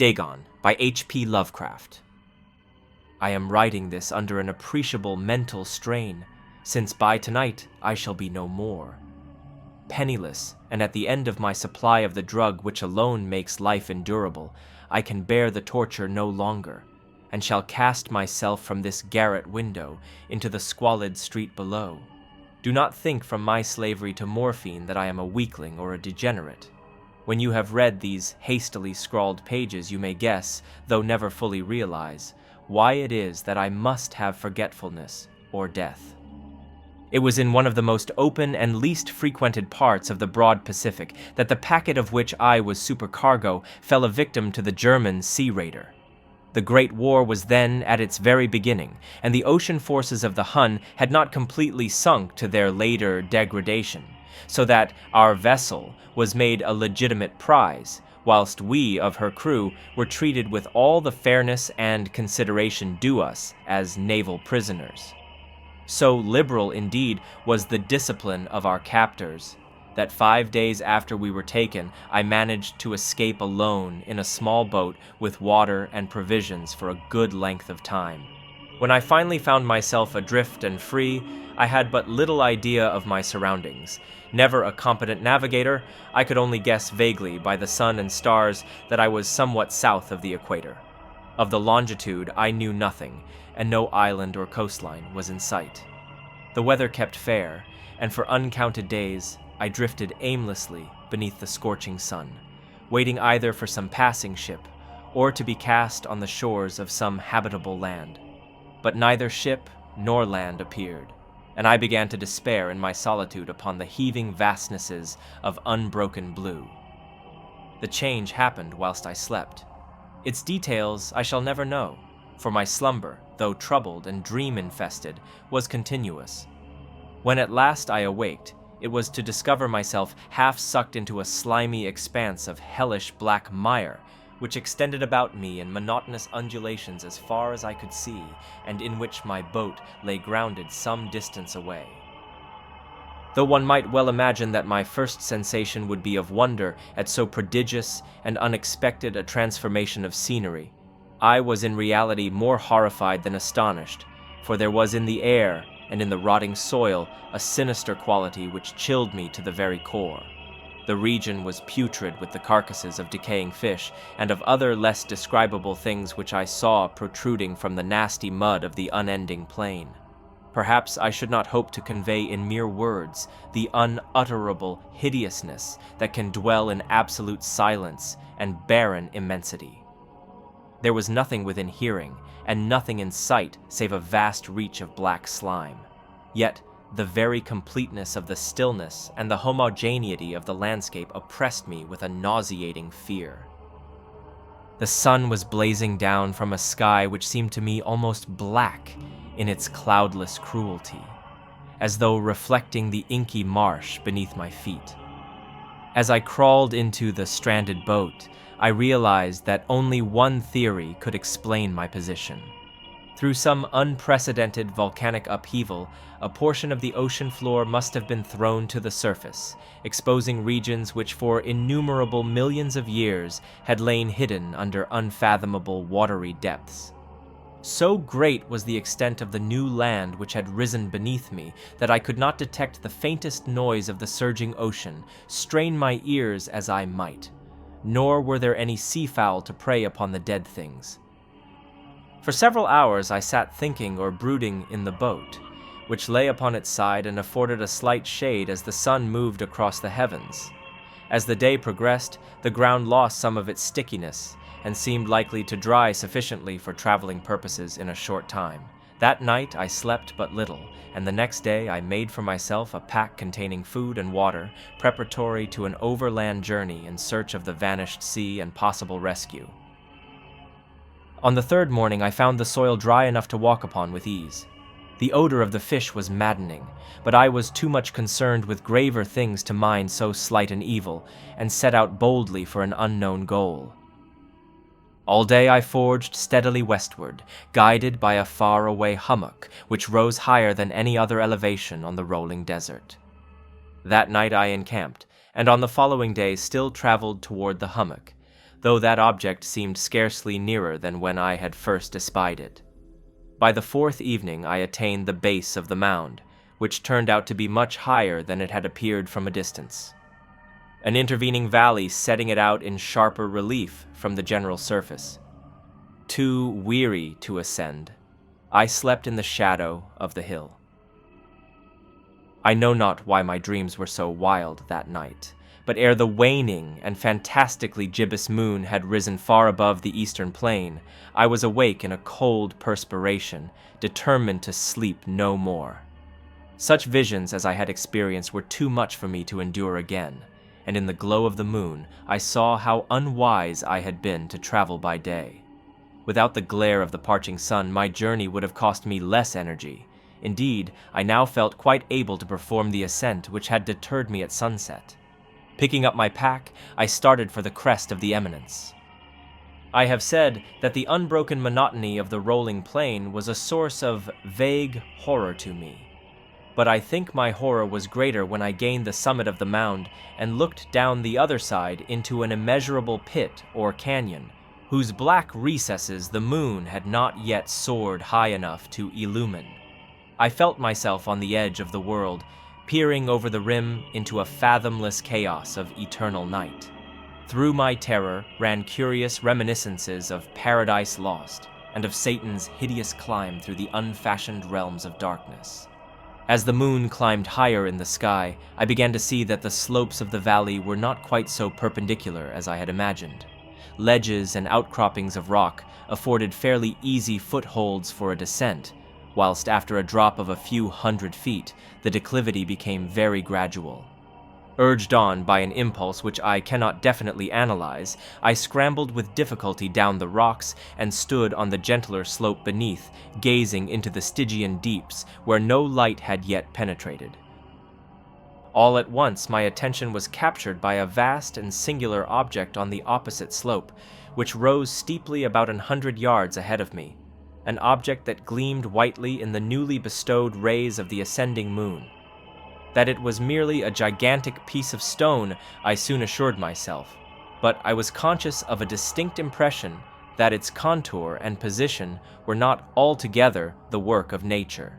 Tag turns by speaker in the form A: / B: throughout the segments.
A: Dagon by HP Lovecraft. I am writing this under an appreciable mental strain, since by tonight I shall be no more. Penniless, and at the end of my supply of the drug which alone makes life endurable, I can bear the torture no longer, and shall cast myself from this garret window into the squalid street below. Do not think from my slavery to morphine that I am a weakling or a degenerate. When you have read these hastily scrawled pages, you may guess, though never fully realize, why it is that I must have forgetfulness or death. It was in one of the most open and least frequented parts of the broad Pacific that the packet of which I was supercargo fell a victim to the German sea raider. The Great War was then at its very beginning, and the ocean forces of the Hun had not completely sunk to their later degradation, so that our vessel was made a legitimate prize, whilst we of her crew were treated with all the fairness and consideration due us as naval prisoners. So liberal, indeed, was the discipline of our captors, that 5 days after we were taken, I managed to escape alone in a small boat with water and provisions for a good length of time. When I finally found myself adrift and free, I had but little idea of my surroundings. Never a competent navigator, I could only guess vaguely by the sun and stars that I was somewhat south of the equator. Of the longitude, I knew nothing, and no island or coastline was in sight. The weather kept fair, and for uncounted days, I drifted aimlessly beneath the scorching sun, waiting either for some passing ship or to be cast on the shores of some habitable land. But neither ship nor land appeared, and I began to despair in my solitude upon the heaving vastnesses of unbroken blue. The change happened whilst I slept. Its details I shall never know, for my slumber, though troubled and dream-infested, was continuous. When at last I awaked, it was to discover myself half sucked into a slimy expanse of hellish black mire, which extended about me in monotonous undulations as far as I could see, and in which my boat lay grounded some distance away. Though one might well imagine that my first sensation would be of wonder at so prodigious and unexpected a transformation of scenery, I was in reality more horrified than astonished, for there was in the air and in the rotting soil a sinister quality which chilled me to the very core. The region was putrid with the carcasses of decaying fish and of other less describable things which I saw protruding from the nasty mud of the unending plain. Perhaps I should not hope to convey in mere words the unutterable hideousness that can dwell in absolute silence and barren immensity. There was nothing within hearing, and nothing in sight save a vast reach of black slime. Yet the very completeness of the stillness and the homogeneity of the landscape oppressed me with a nauseating fear. The sun was blazing down from a sky which seemed to me almost black in its cloudless cruelty, as though reflecting the inky marsh beneath my feet. As I crawled into the stranded boat, I realized that only one theory could explain my position. Through some unprecedented volcanic upheaval, a portion of the ocean floor must have been thrown to the surface, exposing regions which for innumerable millions of years had lain hidden under unfathomable watery depths. So great was the extent of the new land which had risen beneath me that I could not detect the faintest noise of the surging ocean, strain my ears as I might. Nor were there any seafowl to prey upon the dead things. For several hours I sat thinking or brooding in the boat, which lay upon its side and afforded a slight shade as the sun moved across the heavens. As the day progressed, the ground lost some of its stickiness, and seemed likely to dry sufficiently for traveling purposes in a short time. That night I slept but little, and the next day I made for myself a pack containing food and water, preparatory to an overland journey in search of the vanished sea and possible rescue. On the third morning I found the soil dry enough to walk upon with ease. The odor of the fish was maddening, but I was too much concerned with graver things to mind so slight an evil, and set out boldly for an unknown goal. All day I forged steadily westward, guided by a far-away hummock which rose higher than any other elevation on the rolling desert. That night I encamped, and on the following day still traveled toward the hummock, though that object seemed scarcely nearer than when I had first espied it. By the fourth evening I attained the base of the mound, which turned out to be much higher than it had appeared from a distance, an intervening valley setting it out in sharper relief from the general surface. Too weary to ascend, I slept in the shadow of the hill. I know not why my dreams were so wild that night, but ere the waning and fantastically gibbous moon had risen far above the eastern plain, I was awake in a cold perspiration, determined to sleep no more. Such visions as I had experienced were too much for me to endure again, and in the glow of the moon I saw how unwise I had been to travel by day. Without the glare of the parching sun, my journey would have cost me less energy. Indeed, I now felt quite able to perform the ascent which had deterred me at sunset. Picking up my pack, I started for the crest of the eminence. I have said that the unbroken monotony of the rolling plain was a source of vague horror to me. But I think my horror was greater when I gained the summit of the mound and looked down the other side into an immeasurable pit or canyon, whose black recesses the moon had not yet soared high enough to illumine. I felt myself on the edge of the world, peering over the rim into a fathomless chaos of eternal night. Through my terror ran curious reminiscences of Paradise Lost and of Satan's hideous climb through the unfashioned realms of darkness. As the moon climbed higher in the sky, I began to see that the slopes of the valley were not quite so perpendicular as I had imagined. Ledges and outcroppings of rock afforded fairly easy footholds for a descent, whilst after a drop of a few hundred feet, the declivity became very gradual. Urged on by an impulse which I cannot definitely analyze, I scrambled with difficulty down the rocks and stood on the gentler slope beneath, gazing into the Stygian deeps where no light had yet penetrated. All at once my attention was captured by a vast and singular object on the opposite slope, which rose steeply about 100 yards ahead of me, an object that gleamed whitely in the newly bestowed rays of the ascending moon. That it was merely a gigantic piece of stone, I soon assured myself, but I was conscious of a distinct impression that its contour and position were not altogether the work of nature.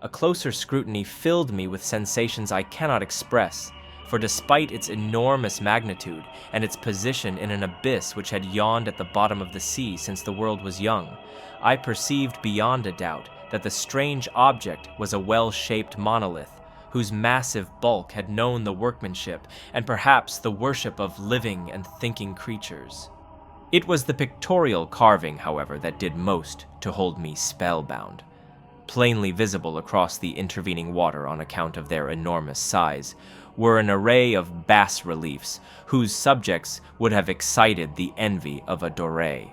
A: A closer scrutiny filled me with sensations I cannot express, for despite its enormous magnitude and its position in an abyss which had yawned at the bottom of the sea since the world was young, I perceived beyond a doubt that the strange object was a well-shaped monolith, whose massive bulk had known the workmanship and perhaps the worship of living and thinking creatures. It was the pictorial carving, however, that did most to hold me spellbound. Plainly visible across the intervening water on account of their enormous size were an array of bas-reliefs whose subjects would have excited the envy of a Doré.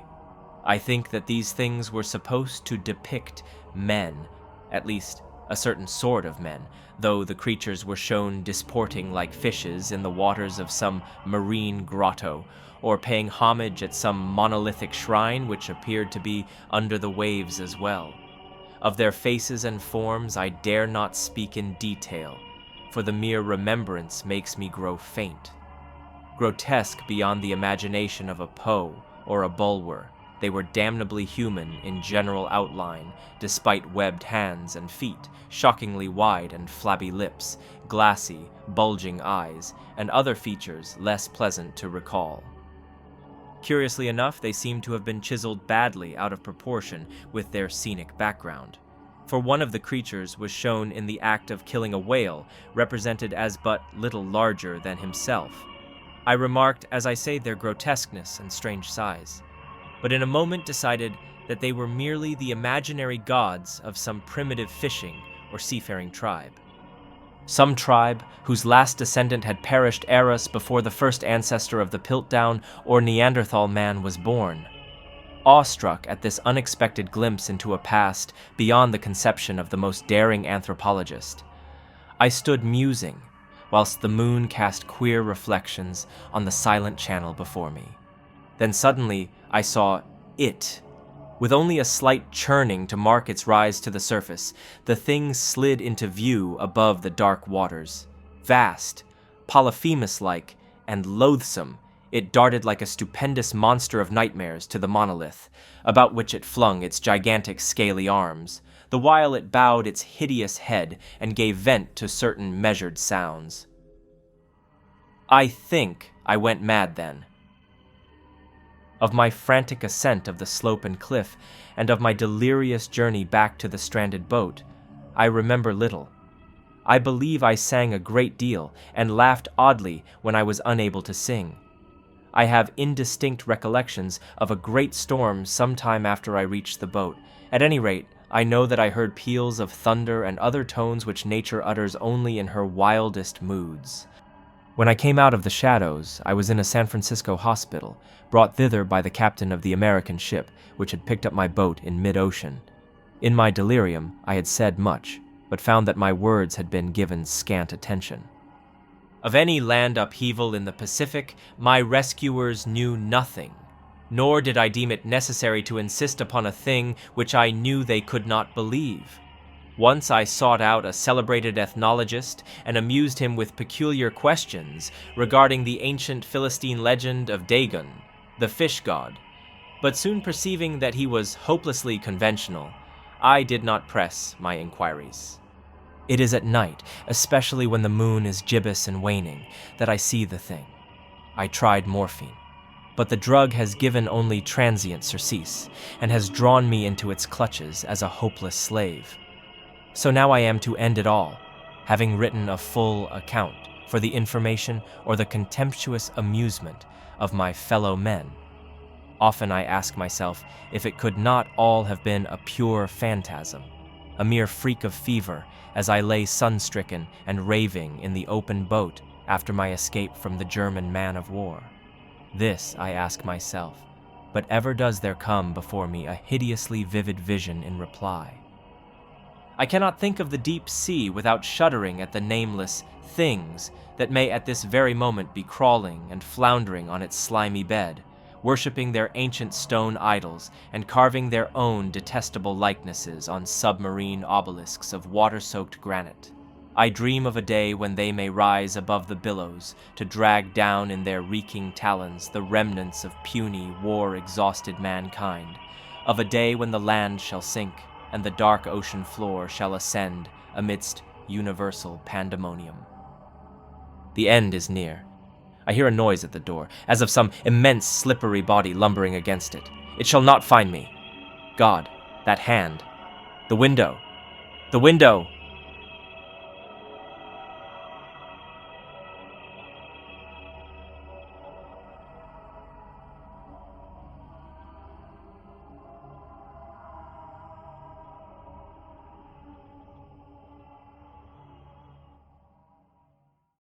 A: I think that these things were supposed to depict men, at least a certain sort of men, though the creatures were shown disporting like fishes in the waters of some marine grotto, or paying homage at some monolithic shrine which appeared to be under the waves as well. Of their faces and forms I dare not speak in detail, for the mere remembrance makes me grow faint. Grotesque beyond the imagination of a Poe or a Bulwer, they were damnably human in general outline, despite webbed hands and feet, shockingly wide and flabby lips, glassy, bulging eyes, and other features less pleasant to recall. Curiously enough, they seemed to have been chiseled badly out of proportion with their scenic background, for one of the creatures was shown in the act of killing a whale, represented as but little larger than himself. I remarked, as I say, their grotesqueness and strange size, but in a moment decided that they were merely the imaginary gods of some primitive fishing or seafaring tribe. Some tribe whose last descendant had perished ere us before the first ancestor of the Piltdown or Neanderthal man was born. Awestruck at this unexpected glimpse into a past beyond the conception of the most daring anthropologist, I stood musing, whilst the moon cast queer reflections on the silent channel before me. Then suddenly I saw it. With only a slight churning to mark its rise to the surface, the thing slid into view above the dark waters. Vast, Polyphemus-like, and loathsome, It darted like a stupendous monster of nightmares to the monolith, about which it flung its gigantic scaly arms, the while it bowed its hideous head and gave vent to certain measured sounds. I think I went mad then. Of my frantic ascent of the slope and cliff, and of my delirious journey back to the stranded boat, I remember little. I believe I sang a great deal and laughed oddly when I was unable to sing. I have indistinct recollections of a great storm some time after I reached the boat. At any rate, I know that I heard peals of thunder and other tones which nature utters only in her wildest moods. When I came out of the shadows, I was in a San Francisco hospital, brought thither by the captain of the American ship, which had picked up my boat in mid-ocean. In my delirium, I had said much, but found that my words had been given scant attention. Of any land upheaval in the Pacific, my rescuers knew nothing, nor did I deem it necessary to insist upon a thing which I knew they could not believe. Once I sought out a celebrated ethnologist and amused him with peculiar questions regarding the ancient Philistine legend of Dagon, the fish god, but soon perceiving that he was hopelessly conventional, I did not press my inquiries. It is at night, especially when the moon is gibbous and waning, that I see the thing. I tried morphine, but the drug has given only transient surcease, and has drawn me into its clutches as a hopeless slave. So now I am to end it all, having written a full account for the information or the contemptuous amusement of my fellow men. Often I ask myself if it could not all have been a pure phantasm, a mere freak of fever, as I lay sun-stricken and raving in the open boat after my escape from the German man-of-war. This I ask myself, but ever does there come before me a hideously vivid vision in reply. I cannot think of the deep sea without shuddering at the nameless things that may at this very moment be crawling and floundering on its slimy bed, worshipping their ancient stone idols and carving their own detestable likenesses on submarine obelisks of water-soaked granite. I dream of a day when they may rise above the billows to drag down in their reeking talons the remnants of puny, war-exhausted mankind, of a day when the land shall sink and the dark ocean floor shall ascend amidst universal pandemonium. The end is near. I hear a noise at the door, as of some immense slippery body lumbering against it. It shall not find me. God, that hand. The window! The window!